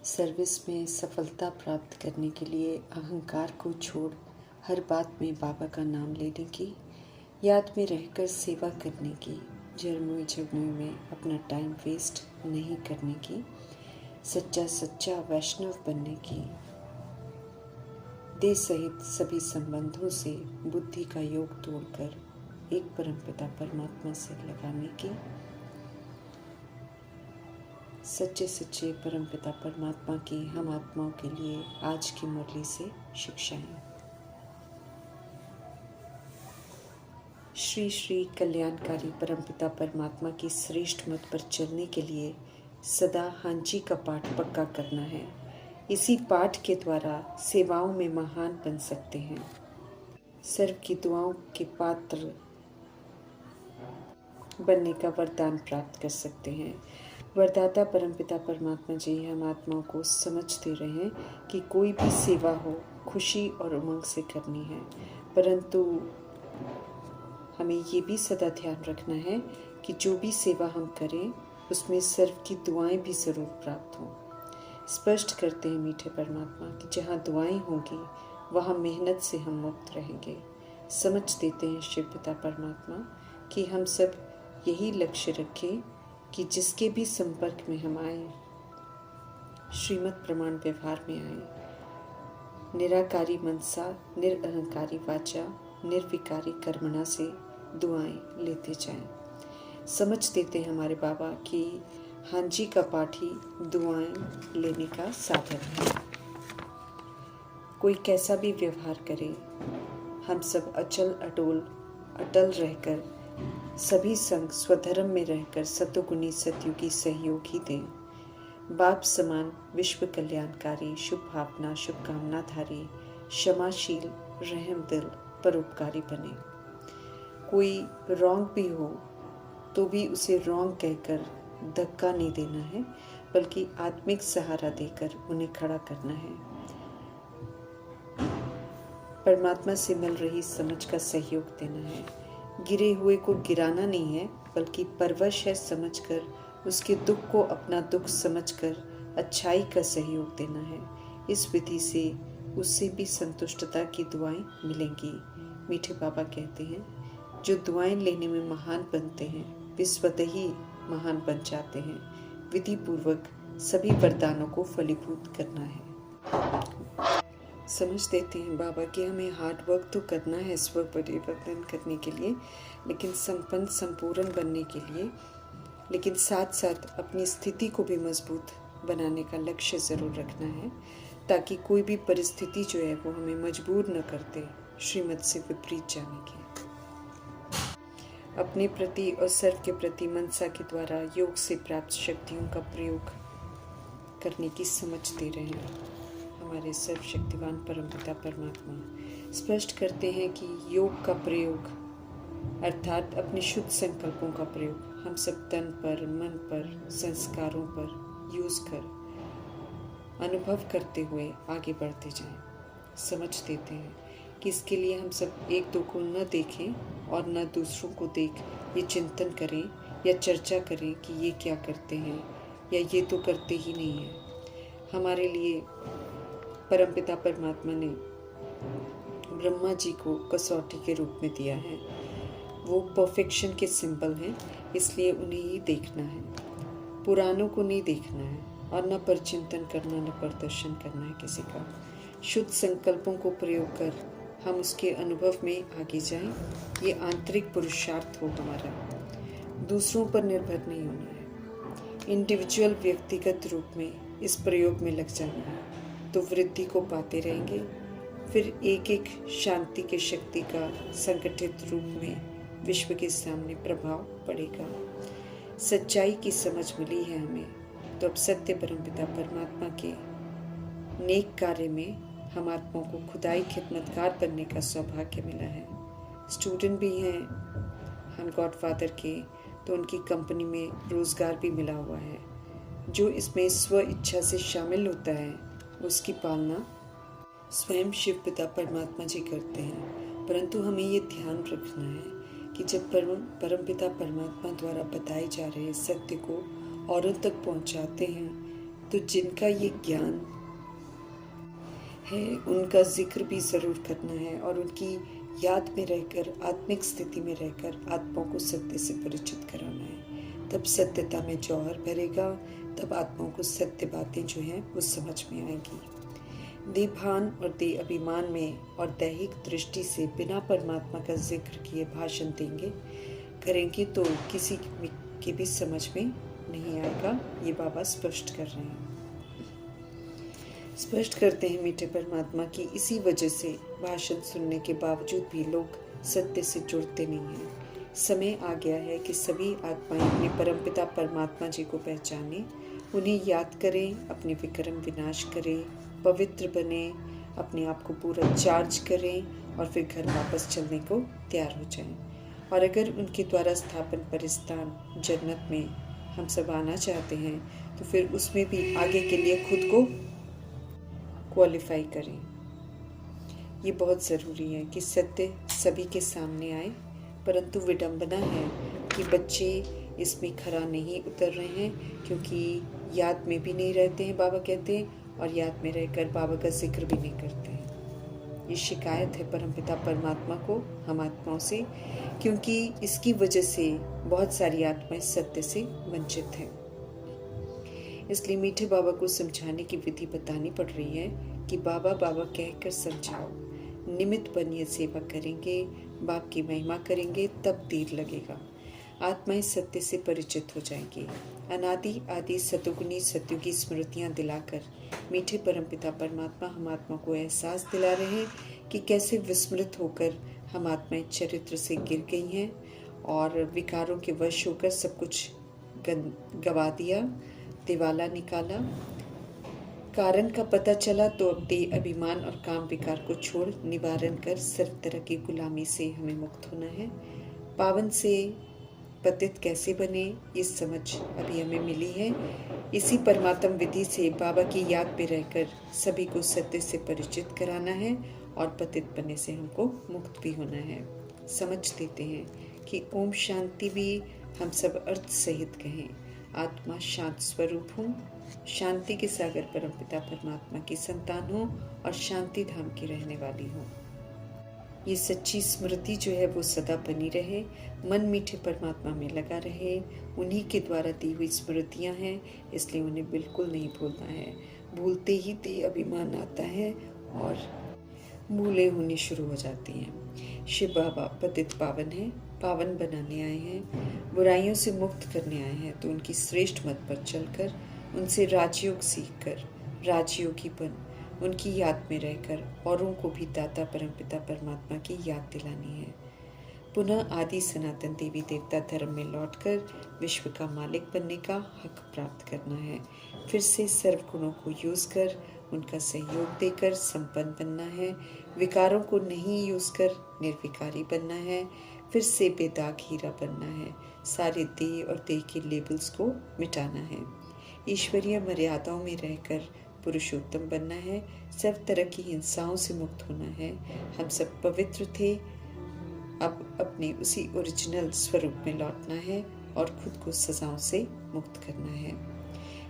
Service में सफलता प्राप्त करने के लिए अहंकार को छोड़ हर बात में बाबा का नाम लेने की, याद में रहकर सेवा करने की, जरमुई झगमुई में अपना टाइम वेस्ट नहीं करने की, सच्चा वैष्णव बनने की, देह सहित सभी संबंधों से बुद्धि का योग तोड़कर एक परमपिता परमात्मा से लगाने की, सच्चे परमपिता परमात्मा की हम आत्माओं के लिए आज की मुरली से शिक्षाएं। श्री श्री कल्याणकारी परमपिता परमात्मा की श्रेष्ठ मत पर चलने के लिए सदा हांजी का पाठ पक्का करना है। इसी पाठ के द्वारा सेवाओं में महान बन सकते हैं, सर्व की दुआओं के पात्र बनने का वरदान प्राप्त कर सकते हैं। वरदाता परमपिता परमात्मा जी हम आत्माओं को समझ दे रहे हैं कि कोई भी सेवा हो खुशी और उमंग से करनी है, परंतु हमें ये भी सदा ध्यान रखना है कि जो भी सेवा हम करें उसमें सर्व की दुआएं भी ज़रूर प्राप्त हों। स्पष्ट करते हैं मीठे परमात्मा कि जहाँ दुआएं होंगी वहाँ मेहनत से हम मुक्त रहेंगे। समझ देते हैं शिव पिता परमात्मा कि हम सब यही लक्ष्य रखें कि जिसके भी संपर्क में हम आए श्रीमत प्रमाण व्यवहार में आए, निराकारी मनसा निरअहंकारी वाचा निर्विकारी कर्मणा से दुआएं लेते जाएं। समझ देते हैं हमारे बाबा कि हांजी का पाठ ही दुआएं लेने का साधन है। कोई कैसा भी व्यवहार करे, हम सब अटल रहकर सभी संग स्वधर्म में रहकर सतोगुणी सतयुगी सहयोगी दें। बाप समान विश्व कल्याणकारी, शुभ भावना शुभकामनाधारी, क्षमाशील, रहम दिल, परोपकारी बने। कोई रॉन्ग भी हो तो भी उसे रॉन्ग कहकर धक्का नहीं देना है, बल्कि आत्मिक सहारा देकर उन्हें खड़ा करना है। परमात्मा से मिल रही समझ का सहयोग देना है। गिरे हुए को गिराना नहीं है, बल्कि परवश है समझकर उसके दुख को अपना दुख समझकर अच्छाई का सहयोग देना है। इस विधि से उससे भी संतुष्टता की दुआएं मिलेंगी। मीठे बाबा कहते हैं जो दुआएं लेने में महान बनते हैं वे स्वतः ही महान बन जाते हैं। विधि पूर्वक सभी वरदानों को फलीभूत करना है। समझ देते हैं बाबा कि हमें हार्ड वर्क तो करना है स्व परिवर्तन करने के लिए, लेकिन संपन्न संपूर्ण बनने के लिए, लेकिन साथ साथ अपनी स्थिति को भी मजबूत बनाने का लक्ष्य ज़रूर रखना है, ताकि कोई भी परिस्थिति जो है वो हमें मजबूर न कर दे श्रीमत से विपरीत जाने की। अपने प्रति और सर्व के प्रति मनसा के द्वारा योग से प्राप्त शक्तियों का प्रयोग करने की समझ दे रहे हैं हमारे सर्वशक्तिवान परमपिता परमात्मा। स्पष्ट करते हैं कि योग का प्रयोग अर्थात अपने शुद्ध संकल्पों का प्रयोग हम सब तन पर, मन पर, संस्कारों पर यूज कर अनुभव करते हुए आगे बढ़ते जाएं। समझ देते हैं कि इसके लिए हम सब एक दो को न देखें और न दूसरों को देख ये चिंतन करें या चर्चा करें कि ये क्या करते हैं या ये तो करते ही नहीं हैं। हमारे लिए परमपिता परमात्मा ने ब्रह्मा जी को कसौटी के रूप में दिया है। वो परफेक्शन के सिंबल हैं, इसलिए उन्हें ही देखना है, पुरानों को नहीं देखना है और न पर चिंतन करना न प्रदर्शन करना है किसी का। शुद्ध संकल्पों को प्रयोग कर हम उसके अनुभव में आगे जाएं। ये आंतरिक पुरुषार्थ हो हमारा, दूसरों पर निर्भर नहीं होना है। इंडिविजुअल व्यक्तिगत रूप में इस प्रयोग में लग जाना है तो वृद्धि को पाते रहेंगे। फिर एक एक शांति के शक्ति का संगठित रूप में विश्व के सामने प्रभाव पड़ेगा। सच्चाई की समझ मिली है हमें, तो अब सत्य परमपिता परमात्मा के नेक कार्य में हम आत्माओं को खुदाई खिदमतगार बनने का सौभाग्य मिला है। स्टूडेंट भी हैं हम गॉडफादर के, तो उनकी कंपनी में रोज़गार भी मिला हुआ है। जो इसमें स्व इच्छा से शामिल होता है उसकी पालना स्वयं शिव पिता परमात्मा जी करते हैं, परंतु हमें ये ध्यान रखना है कि जब परमपिता परमात्मा द्वारा बताए जा रहे सत्य को औरों तक पहुंचाते हैं तो जिनका ये ज्ञान है उनका जिक्र भी ज़रूर करना है और उनकी याद में रहकर, आत्मिक स्थिति में रहकर आत्माओं को सत्य से परिचित कराना है। तब सत्यता में जौहर भरेगा, तब आत्माओं को सत्य बातें जो हैं वो समझ में आएंगी। देभान और देह अभिमान में और दैहिक दृष्टि से बिना परमात्मा का जिक्र किए भाषण करेंगे तो किसी के भी समझ में नहीं आएगा। ये बाबा स्पष्ट कर रहे हैं। स्पष्ट करते हैं मीठे परमात्मा की इसी वजह से भाषण सुनने के बावजूद भी लोग सत्य से जुड़ते नहीं हैं। समय आ गया है कि सभी आत्माएं अपने परमपिता परमात्मा जी को पहचानें, उन्हें याद करें, अपने विक्रम विनाश करें, पवित्र बने, अपने आप को पूरा चार्ज करें और फिर घर वापस चलने को तैयार हो जाएं। और अगर उनके द्वारा स्थापन परिस्थान जन्नत में हम सब आना चाहते हैं तो फिर उसमें भी आगे के लिए खुद को क्वालिफाई करें। ये बहुत ज़रूरी है कि सत्य सभी के सामने आए, परंतु विडंबना है कि बच्चे इसमें खरा नहीं उतर रहे हैं क्योंकि याद में भी नहीं रहते हैं, बाबा कहते हैं, और याद में रहकर बाबा का जिक्र भी नहीं करते हैं। ये शिकायत है परमपिता परमात्मा को हम आत्माओं से, क्योंकि इसकी वजह से बहुत सारी आत्माएं सत्य से वंचित हैं। इसलिए मीठे बाबा को समझाने की विधि बतानी पड़ रही है कि बाबा बाबा कहकर समझाओ, निमित्त बनिए, सेवा करेंगे, बाप की महिमा करेंगे, तब देर लगेगा। आत्माएं सत्य से परिचित हो जाएंगी। अनादि आदि सतुगुनी सत्युगी स्मृतियां दिलाकर मीठे परमपिता परमात्मा हम आत्मा को एहसास दिला रहे हैं कि कैसे विस्मृत होकर हम आत्माएं चरित्र से गिर गई हैं और विकारों के वश होकर सब कुछ गवा दिया, दिवाला निकाला। कारण का पता चला तो अब देह अभिमान और काम विकार को छोड़ निवारण कर सर्व तरह की गुलामी से हमें मुक्त होना है। पावन से पतित कैसे बने ये समझ अभी हमें मिली है। इसी परमात्म विधि से बाबा की याद में रहकर सभी को सत्य से परिचित कराना है और पतित बनने से हमको मुक्त भी होना है। समझ देते हैं कि ओम शांति भी हम सब अर्थ सहित कहें। आत्मा शांत स्वरूप हूँ, शांति के सागर परमपिता परमात्मा की संतान हूँ और शांति धाम की रहने वाली हूँ। ये सच्ची स्मृति जो है वो सदा बनी रहे, मन मीठे परमात्मा में लगा रहे। उन्हीं के द्वारा दी हुई स्मृतियाँ हैं, इसलिए उन्हें बिल्कुल नहीं भूलना है। भूलते ही देह अभिमान आता है और भूलें होनी शुरू हो जाती हैं। शिव बाबा पतित पावन है, पावन बनाने आए हैं, बुराइयों से मुक्त करने आए हैं। तो उनकी श्रेष्ठ मत पर चलकर, उनसे राजयोग सीखकर, राजयोगी बन उनकी याद में रहकर औरों को भी दाता परमपिता परमात्मा की याद दिलानी है। पुनः आदि सनातन देवी देवता धर्म में लौटकर विश्व का मालिक बनने का हक प्राप्त करना है। फिर से सर्व गुणों को यूज कर, उनका सहयोग देकर संपन्न बनना है। विकारों को नहीं यूज कर निर्विकारी बनना है। फिर से बेदाग हीरा बनना है। सारे देह और देह के लेबल्स को मिटाना है। ईश्वरीय मर्यादाओं में रहकर पुरुषोत्तम बनना है। सब तरह की हिंसाओं से मुक्त होना है। हम सब पवित्र थे, अब अपने उसी ओरिजिनल स्वरूप में लौटना है और खुद को सजाओं से मुक्त करना है।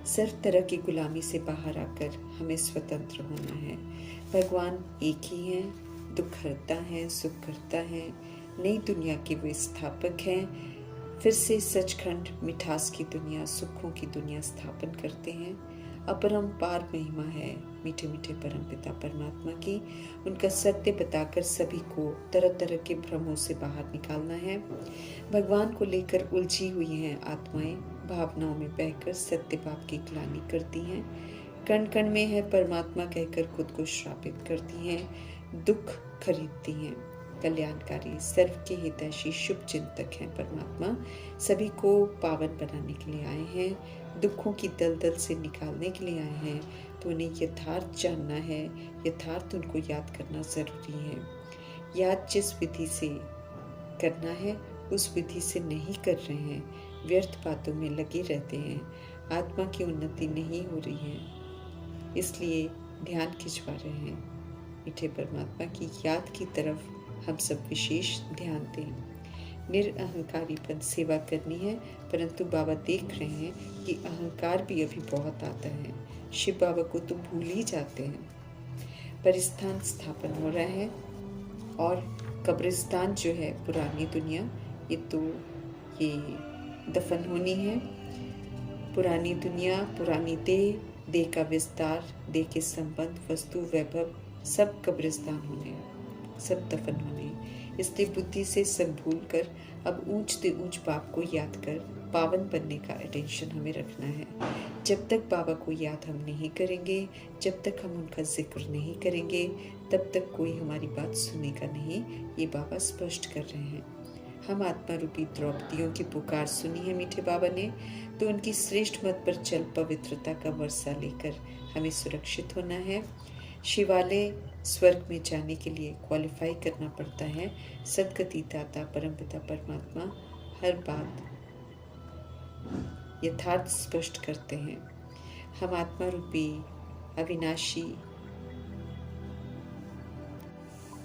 सर्व तरह की गुलामी से बाहर आकर हमें स्वतंत्र होना है। भगवान एक ही हैं, दुख हरता है, सुख करता है। नई दुनिया के वे स्थापक हैं। फिर से सचखंड मिठास की दुनिया, सुखों की दुनिया स्थापन करते हैं। अपरंपार महिमा है मीठे मीठे परमपिता परमात्मा की। उनका सत्य बताकर सभी को तरह तरह के भ्रमों से बाहर निकालना है। भगवान को लेकर उलझी हुई हैं आत्माएं, भावनाओं में बहकर सत्य पाप की ग्लानि करती हैं। कण कण में है परमात्मा कहकर खुद को श्रापित करती हैं। दुख खरीदती हैं। कल्याणकारी सर्व के हितैषी शुभ चिंतक हैं परमात्मा। सभी को पावन बनाने के लिए आए हैं, दुखों की दलदल से निकालने के लिए आए हैं। तो उन्हें यथार्थ जानना है, यथार्थ उनको याद करना जरूरी है। याद जिस विधि से करना है उस विधि से नहीं कर रहे हैं, व्यर्थ बातों में लगे रहते हैं, आत्मा की उन्नति नहीं हो रही है, इसलिए ध्यान खिंचवा रहे हैं। मीठे परमात्मा की याद की तरफ हम सब विशेष ध्यान दें। निरअहंकारीपन सेवा करनी है, परंतु बाबा देख रहे हैं कि अहंकार भी अभी बहुत आता है। शिव बाबा को तो भूल ही जाते हैं। परिस्थान स्थापन हो रहा है और कब्रिस्तान जो है पुरानी दुनिया, ये दफन होनी है। पुरानी दुनिया, पुरानी देह का विस्तार, देह के संबंध, वस्तु, वैभव सब कब्रिस्तान होने हैं, सब दफन होने हैं। इसलिए बुद्धि से सब भूल कर अब ऊंच से ऊंच बाप को याद कर पावन बनने का अटेंशन हमें रखना है। जब तक बाबा को याद हम नहीं करेंगे, जब तक हम उनका जिक्र नहीं करेंगे, तब तक कोई हमारी बात सुनेगा नहीं, ये बाबा स्पष्ट कर रहे हैं। हम आत्मा रूपी द्रौपदियों की पुकार सुनी है मीठे बाबा ने, तो उनकी श्रेष्ठ मत पर चल पवित्रता का वर्षा लेकर हमें सुरक्षित होना है। शिवालय स्वर्ग में जाने के लिए क्वालिफाई करना पड़ता है। सदगति दाता परमपिता परमात्मा हर बात यथार्थ स्पष्ट करते हैं। हम आत्मा रूपी अविनाशी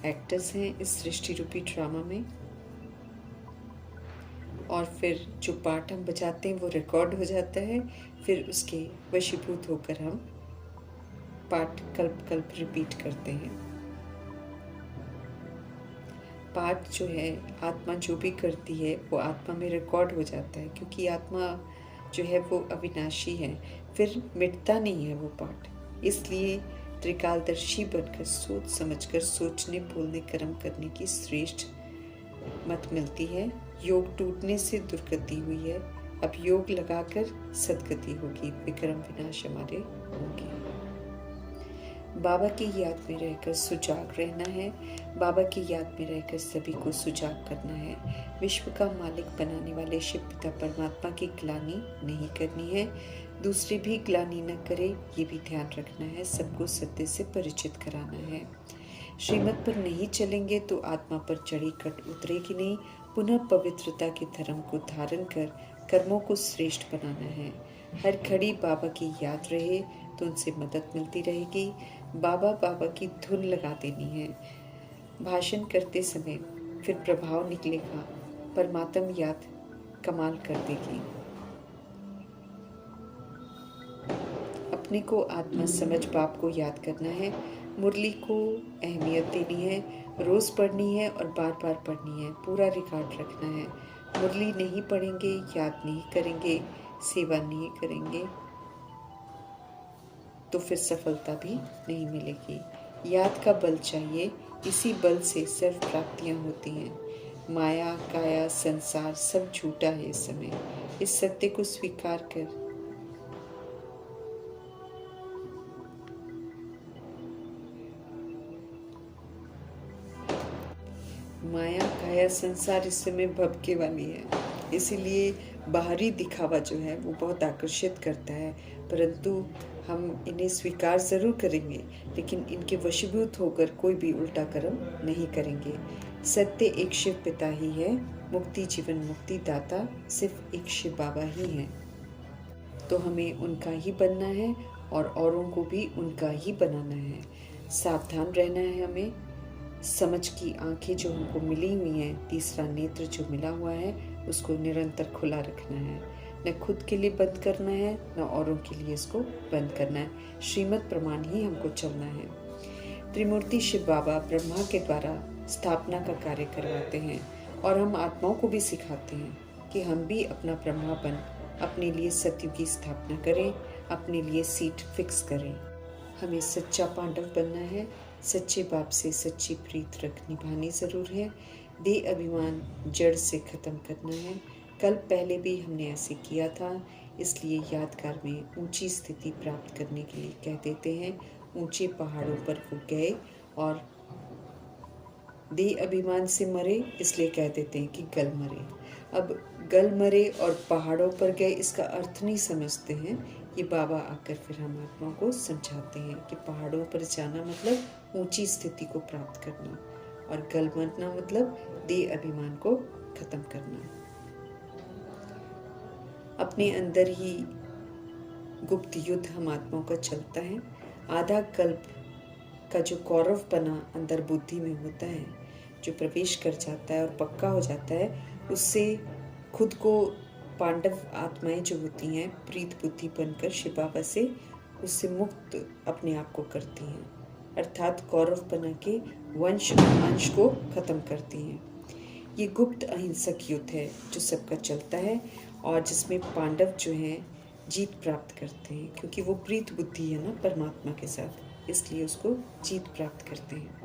एक्टर्स हैं इस सृष्टि रूपी ड्रामा में, और फिर जो पार्ट हम बजाते हैं वो रिकॉर्ड हो जाता है। फिर उसके वशीभूत होकर हम पाठ कल्प कल्प रिपीट करते हैं। पाठ जो है आत्मा जो भी करती है वो आत्मा में रिकॉर्ड हो जाता है, क्योंकि आत्मा जो है वो अविनाशी है, फिर मिटता नहीं है वो पाठ। इसलिए त्रिकालदर्शी बनकर सोच समझकर सोचने, बोलने, कर्म करने की श्रेष्ठ मत मिलती है। योग टूटने से दुर्गति हुई है, अब योग लगाकर सदगति होगी, विक्रम विनाश हमारे होंगे। बाबा की याद में रहकर सुजाग रहना है, बाबा की याद में रहकर सभी को सुजाग करना है। विश्व का मालिक बनाने वाले शिव पिता परमात्मा की ग्लानि नहीं करनी है, दूसरे भी ग्लानि न करे ये भी ध्यान रखना है। सबको सत्य से परिचित कराना है। श्रीमत पर नहीं चलेंगे तो आत्मा पर चढ़ी कट उतरेगी नहीं। पुनः पवित्रता के धर्म को धारण कर कर्मों को श्रेष्ठ बनाना है। हर घड़ी बाबा की याद रहे तो उनसे मदद मिलती रहेगी। बाबा बाबा की धुन लगा देनी है। भाषण करते समय फिर प्रभाव निकलेगा। परमात्म याद कमाल कर देगी। अपने को आत्मा समझ बाप को याद करना है। मुरली को अहमियत देनी है, रोज पढ़नी है और बार बार पढ़नी है। पूरा रिकॉर्ड रखना है। मुरली नहीं पढ़ेंगे, याद नहीं करेंगे, सेवा नहीं करेंगे तो फिर सफलता भी नहीं मिलेगी। याद का बल चाहिए, इसी बल से सर्व प्राप्तियां होती हैं। माया, काया, संसार सब झूठा है इस समय। इस सत्य को स्वीकार कर माया, काया, संसार इस समय भबके वाली है, इसीलिए बाहरी दिखावा जो है वो बहुत आकर्षित करता है, परंतु हम इन्हें स्वीकार जरूर करेंगे, लेकिन इनके वशीभूत होकर कोई भी उल्टा कर्म नहीं करेंगे। सत्य एक शिव पिता ही है, मुक्ति जीवन मुक्ति दाता सिर्फ एक शिव बाबा ही हैं। तो हमें उनका ही बनना है और औरों को भी उनका ही बनाना है। सावधान रहना है हमें। समझ की आंखें जो हमको मिली हुई हैं, तीसरा नेत्र जो मिला हुआ है, उसको निरंतर खुला रखना है। न खुद के लिए बंद करना है, न औरों के लिए इसको बंद करना है। श्रीमत प्रमाण ही हमको चलना है। त्रिमूर्ति शिव बाबा ब्रह्मा के द्वारा स्थापना का कार्य करवाते हैं और हम आत्माओं को भी सिखाते हैं कि हम भी अपना ब्रह्मापन अपने लिए सत्युग की स्थापना करें, अपने लिए सीट फिक्स करें। हमें सच्चा पांडव बनना है। सच्चे बाप से सच्ची प्रीत निभानी जरूर है। देह अभिमान जड़ से खत्म करना है। कल पहले भी हमने ऐसे किया था, इसलिए यादगार में ऊंची स्थिति प्राप्त करने के लिए कह देते हैं। ऊंचे पहाड़ों पर वो गए और देह अभिमान से मरे, इसलिए कह देते हैं कि गल मरे। अब गल मरे और पहाड़ों पर गए इसका अर्थ नहीं समझते हैं। ये बाबा आकर फिर हम आत्माओं को समझाते हैं कि पहाड़ों पर जाना मतलब ऊंची स्थिति को प्राप्त करना, और गल मरना मतलब देह अभिमान को खत्म करना। अपने अंदर ही गुप्त युद्ध हम आत्माओं का चलता है। आधा कल्प का जो कौरवपना अंदर बुद्धि में होता है, जो प्रवेश कर जाता है और पक्का हो जाता है, उससे खुद को पांडव आत्माएं जो होती हैं प्रीत बुद्धि बनकर शिव बाबा से उससे मुक्त अपने आप को करती हैं, अर्थात कौरवपना के वंश अंश को खत्म करती हैं। ये गुप्त अहिंसक युद्ध है जो सबका चलता है और जिसमें पांडव जो हैं जीत प्राप्त करते हैं, क्योंकि वो प्रीत बुद्धि है ना परमात्मा के साथ, इसलिए उसको जीत प्राप्त करते हैं।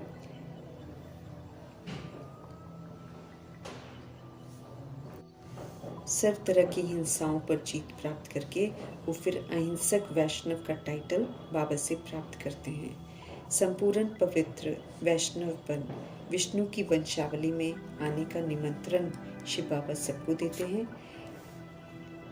सर्व तरह की हिंसाओं पर जीत प्राप्त करके वो फिर अहिंसक वैष्णव का टाइटल बाबा से प्राप्त करते हैं। संपूर्ण पवित्र वैष्णवपन विष्णु की वंशावली में आने का निमंत्रण शिव बाबा सबको देते हैं।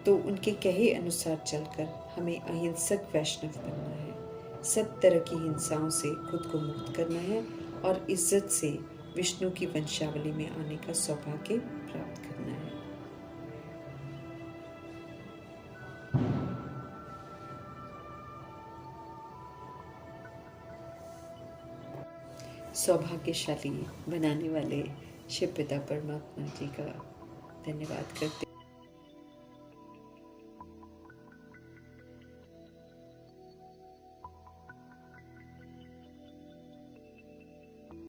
तो उनके कहे अनुसार चलकर हमें अहिंसक वैष्णव बनना है, सब तरह की हिंसाओं से खुद को मुक्त करना है और इज्जत से विष्णु की वंशावली में आने का सौभाग्य प्राप्त करना है। सौभाग्यशाली बनाने वाले शिव पिता परमात्मा जी का धन्यवाद करते